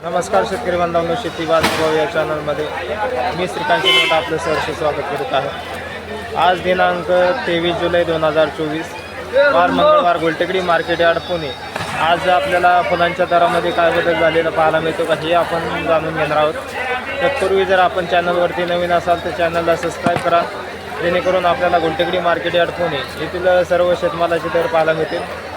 नमस्कार शेतकरी बांधवांनो, शेती बाजारभाव या चॅनलमध्ये मी श्रीकांत शिंदे आपलं सहर्ष स्वागत करीत आहे। आज दिनांक 23 जुलै 2024 वार मंगळवार, गुलटेकडी मार्केट यार्ड पुणे। आज आपल्याला फुलांच्या दरामध्ये काय बदल झालेला पाहायला मिळतो का हे आपण जाणून घेणार आहोत। तत्पूर्वी जर आपण चॅनलवरती नवीन असाल तर चॅनलला सबस्क्राईब करा, जेणेकरून आपल्याला गुलटेकडी मार्केट यार्ड पुणे येथील सर्व शेतमालाचे दर पाहायला मिळतील।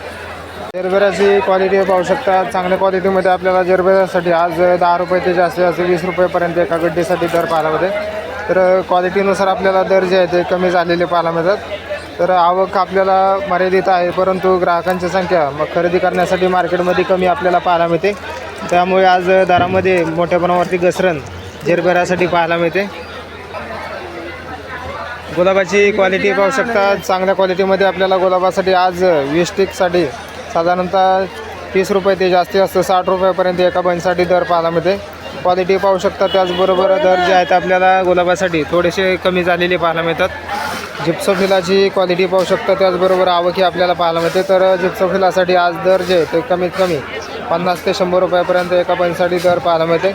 जरबेराची क्वालिटी पाहू शकता। चांगल्या क्वालिटीमध्ये आपल्याला जरबेरासाठी आज 10 रुपये ते जास्तीत जास्त 20 रुपयेपर्यंत एका गड्डीसाठी दर पाहायला मिळते। तर क्वालिटीनुसार आपल्याला दर जे आहे ते कमी झालेले पाहायला मिळतात। तर आवक आपल्याला मर्यादित आहे, परंतु ग्राहकांची संख्या मग खरेदी करण्यासाठी मार्केटमध्ये कमी आपल्याला पाहायला मिळते। त्यामुळे आज दरामध्ये मोठ्या प्रमाणावरती घसरण जरबेरासाठी पाहायला मिळते। गुलाबाची क्वालिटी पाहू शकता। चांगल्या क्वालिटीमध्ये आपल्याला गुलाबासाठी आज 20 स्टिकसाठी साधारणतः 30 रुपये ते जास्तीत जास्त 60 रुपयापर्यंत एका बंचसाठी दर पाहायला मिळते। क्वालिटी पाहू शकता। त्याचबरोबर दर जे आहेत आपल्याला गुलाबासाठी थोडेसे कमी झालेले पाहायला मिळतात। जिप्सोफिलाची क्वालिटी पाहू शकता। त्याचबरोबर आवक ही आपल्याला पाहायला मिळते। तर जिप्सोफिलासाठी आज दर जे आहे ते कमीत कमी 50 ते 100 रुपयापर्यंत एका बंचसाठी दर पाहायला मिळते।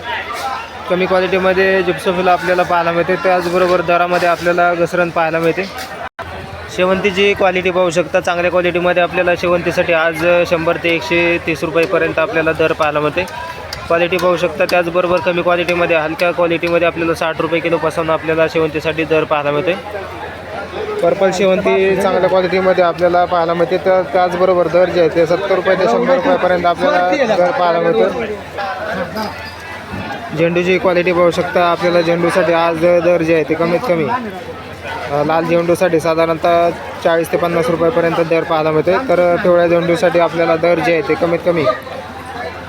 कमी क्वालिटीमध्ये जिप्सोफिला आपल्याला पाहायला मिळते। त्याचबरोबर दरामध्ये आपल्याला घसरण पाहायला मिळते। शेवंतीची क्वालिटी पाहू शकता। चांगल्या क्वालिटीमध्ये आपल्याला शेवंतीसाठी आज 100 ते 130 रुपयेपर्यंत आपल्याला दर पाहायला मिळते। क्वालिटी पाहू शकता। त्याचबरोबर कमी क्वालिटीमध्ये हलक्या क्वालिटीमध्ये आपल्याला 60 रुपये किलोपासून आपल्याला शेवंतीसाठी दर पाहायला मिळते। पर्पल शेवंती चांगल्या क्वालिटीमध्ये आपल्याला पाहायला मिळते। तर त्याचबरोबर दर जे आहे ते 70 रुपये ते 100 रुपयापर्यंत आपल्याला दर पाहायला मिळतो। झेंडूची क्वालिटी पाहू शकता। आपल्याला झेंडूसाठी आज दर जे आहे ते कमीत कमी लाल झेंडूसाठी साधारणतः 40 ते 50 रुपयापर्यंत दर पाहायला मिळते। तर पिवळ्या झेंडूसाठी आपल्याला दर जे आहे ते कमीत कमी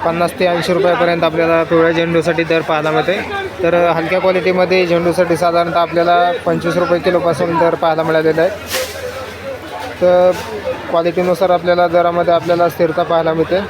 50 ते 80 रुपयापर्यंत आपल्याला पिवळ्या झेंडूसाठी दर पाहायला मिळते। तर हलक्या क्वालिटीमध्ये झेंडूसाठी साधारणतः आपल्याला 25 रुपये किलोपासून दर पाहायला मिळालेला आहे। तर क्वालिटीनुसार आपल्याला दरामध्ये आपल्याला स्थिरता पाहायला मिळते।